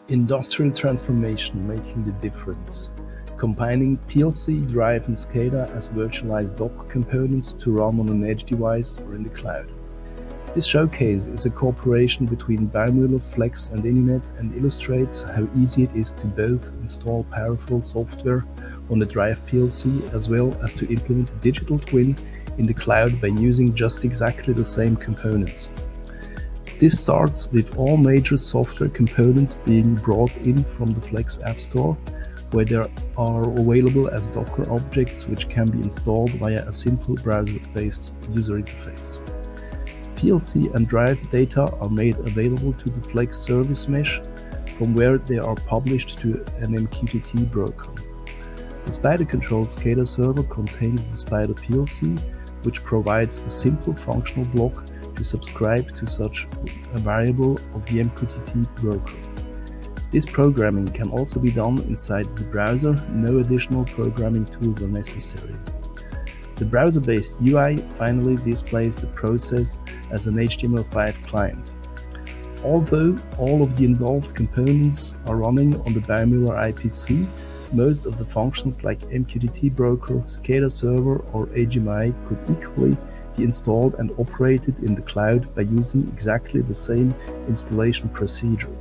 Industrial transformation making the difference. Combining PLC, drive and SCADA as virtualized Docker components to run on an edge device or in the cloud. This showcase is a cooperation between Baumüller, Flecs and iniNet and illustrates how easy it is to both install powerful software on the drive PLC as well as to implement a digital twin in the cloud by using just exactly the same components. This starts with all major software components being brought in from the Flecs App Store, where they are available as Docker objects which can be installed via a simple browser-based user interface. PLC and drive data are made available to the Flecs service mesh, from where they are published to an MQTT broker. The SpiderControl SCADA server contains the Spider PLC, which provides a simple functional block to subscribe to such a variable of the MQTT broker. This programming can also be done inside the browser, no additional programming tools are necessary. The browser-based UI finally displays the process as an HTML5 client. Although all of the involved components are running on the Baumüller IPC, most of the functions like MQTT broker, SCADA server or HMI could equally be installed and operated in the cloud by using exactly the same installation procedure.